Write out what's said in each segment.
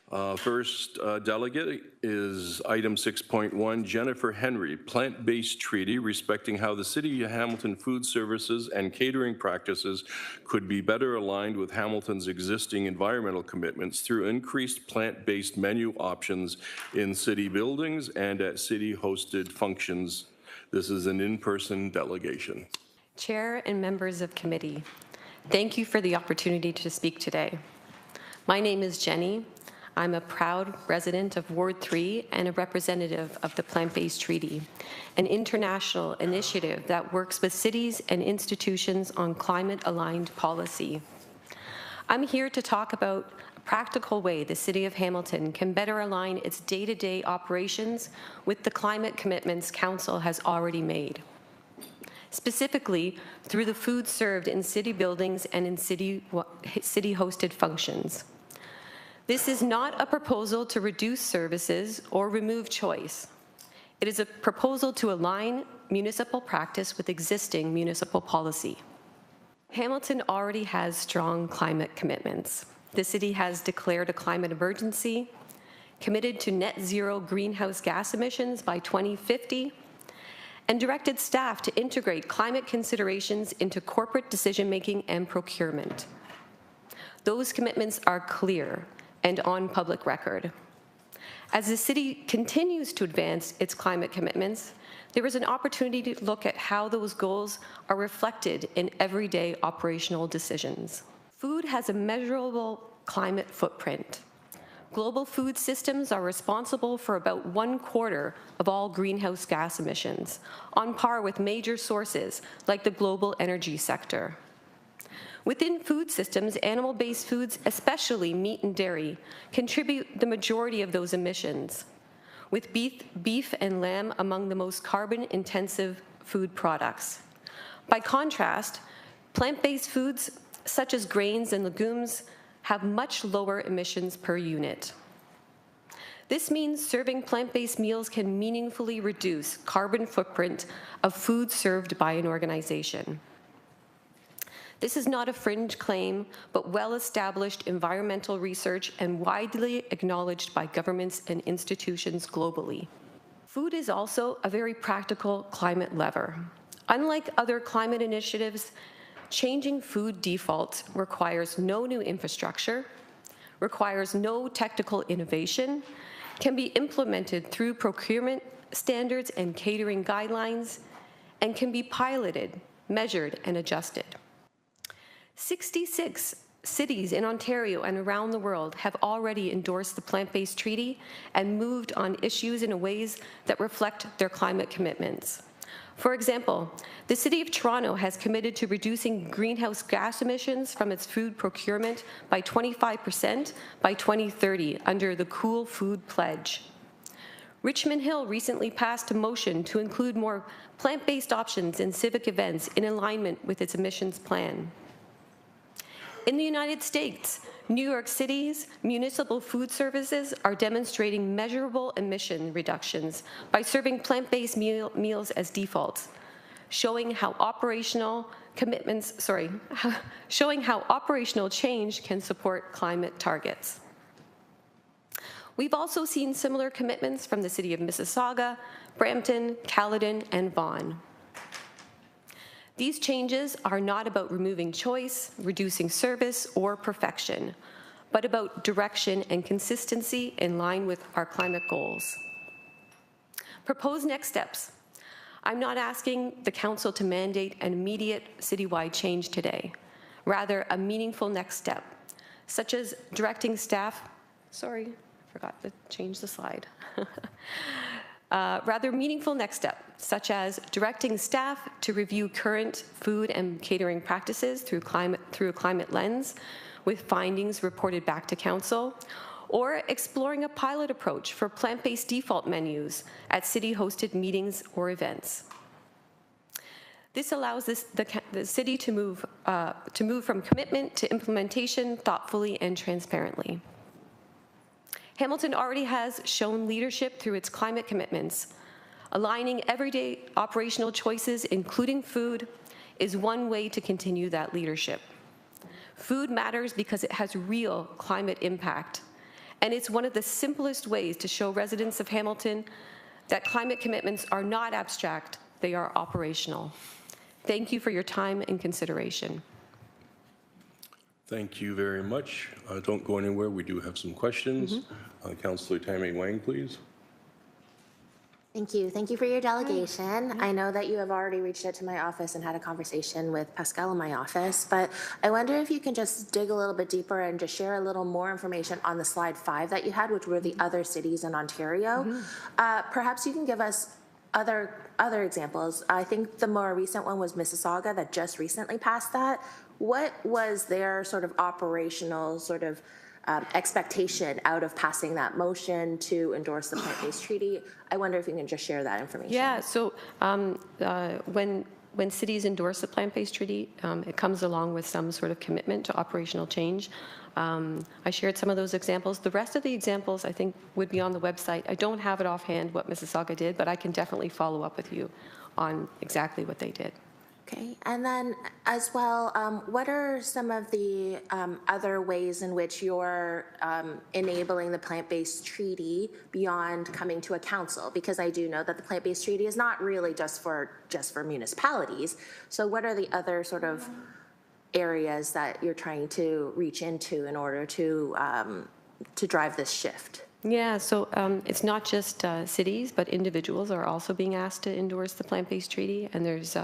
First delegate is item 6.1, Jennifer Henry, plant-based treaty respecting how the City of Hamilton food services and catering practices could be better aligned with Hamilton's existing environmental commitments through increased plant-based menu options in city buildings and at city-hosted functions. This is an in-person delegation. Chair and members of committee, thank you for the opportunity to speak today. My name is Jenny. I'm a proud resident of Ward 3 and a representative of the Plant-Based Treaty, an international initiative that works with cities and institutions on climate-aligned policy. I'm here to talk about a practical way the City of Hamilton can better align its day-to-day operations with the climate commitments Council has already made, specifically through the food served in city buildings and in city-hosted functions. This is not a proposal to reduce services or remove choice. It is a proposal to align municipal practice with existing municipal policy. Hamilton already has strong climate commitments. The city has declared a climate emergency, committed to net zero greenhouse gas emissions by 2050, and directed staff to integrate climate considerations into corporate decision-making and procurement. Those commitments are clear and on public record. As the city continues to advance its climate commitments, there is an opportunity to look at how those goals are reflected in everyday operational decisions. Food has a measurable climate footprint. Global food systems are responsible for about 1/4 of all greenhouse gas emissions, on par with major sources like the global energy sector. Within food systems, animal-based foods, especially meat and dairy, contribute the majority of those emissions, with beef and lamb among the most carbon-intensive food products. By contrast, plant-based foods, such as grains and legumes, have much lower emissions per unit. This means serving plant-based meals can meaningfully reduce carbon footprint of food served by an organization. This is not a fringe claim, but well-established environmental research and widely acknowledged by governments and institutions globally. Food is also a very practical climate lever. Unlike other climate initiatives, changing food defaults requires no new infrastructure, requires no technical innovation, can be implemented through procurement standards and catering guidelines, and can be piloted, measured, and adjusted. 66 cities in Ontario and around the world have already endorsed the Plant-Based Treaty and moved on issues in ways that reflect their climate commitments. For example, the City of Toronto has committed to reducing greenhouse gas emissions from its food procurement by 25% by 2030 under the Cool Food Pledge. Richmond Hill recently passed a motion to include more plant-based options in civic events in alignment with its emissions plan. In the United States, New York City's municipal food services are demonstrating measurable emission reductions by serving plant-based meals as defaults, showing how operational change can support climate targets. We've also seen similar commitments from the City of Mississauga, Brampton, Caledon, and Vaughan. These changes are not about removing choice, reducing service, or perfection, but about direction and consistency in line with our climate goals. Proposed next steps. I'm not asking the Council to mandate an immediate citywide change today, rather a meaningful next step, such as directing staff, sorry, I forgot to change the slide. Rather meaningful next step, such as directing staff to review current food and catering practices through a climate lens, with findings reported back to Council, or exploring a pilot approach for plant-based default menus at city-hosted meetings or events. This allows the city to move from commitment to implementation thoughtfully and transparently. Hamilton already has shown leadership through its climate commitments. Aligning everyday operational choices, including food, is one way to continue that leadership. Food matters because it has real climate impact, And it's one of the simplest ways to show residents of Hamilton that climate commitments are not abstract, they are operational. Thank you for your time and consideration. Thank you very much. Don't go anywhere. We do have some questions. Councillor Tammy Wang, please. Thank you. Thank you for your delegation. I know that you have already reached out to my office and had a conversation with Pascal in my office, but I wonder if you can just dig a little bit deeper and just share a little more information on the slide 5 that you had, which were the other cities in Ontario. Perhaps you can give us other examples. I think the more recent one was Mississauga that just recently passed that. What was their sort of operational sort of expectation out of passing that motion to endorse the plant-based treaty? I wonder if you can just share that information. Yeah, so when cities endorse the plant-based treaty, it comes along with some sort of commitment to operational change. I shared some of those examples. The rest of the examples, I think, would be on the website. I don't have it offhand what Mississauga did, but I can definitely follow up with you on exactly what they did. Okay, and then as well, what are some of the other ways in which you're enabling the plant-based treaty beyond coming to a council? Because I do know that the plant-based treaty is not really just for municipalities. So what are the other sort of areas that you're trying to reach into in order to drive this shift? Yeah, so it's not just cities, but individuals are also being asked to endorse the plant-based treaty, and there's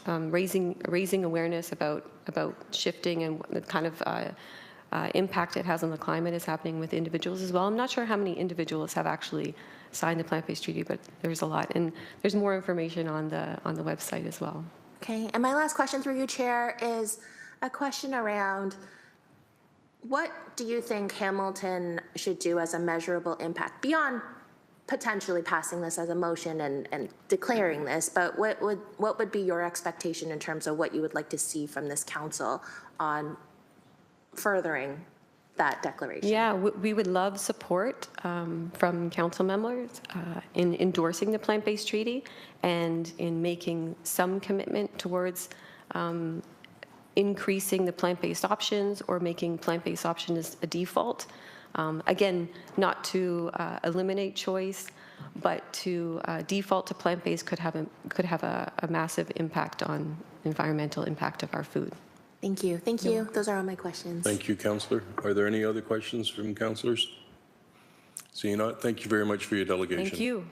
raising awareness about shifting and what the kind of impact it has on the climate is happening with individuals as well. I'm not sure how many individuals have actually signed the plant-based treaty, but there's a lot, and there's more information on the website as well. Okay, and my last question through you, Chair, is a question around what do you think Hamilton should do as a measurable impact beyond potentially passing this as a motion and declaring this, but what would be your expectation in terms of what you would like to see from this council on furthering that declaration? Yeah, we would love support from council members in endorsing the plant-based treaty and in making some commitment towards increasing the plant-based options or making plant-based options a default. Again, not to eliminate choice, but to default to plant-based could have a massive impact on environmental impact of our food. Thank you. Thank you. Those are all my questions. Thank you, Councillor. Are there any other questions from councillors? Seeing not, thank you very much for your delegation. Thank you.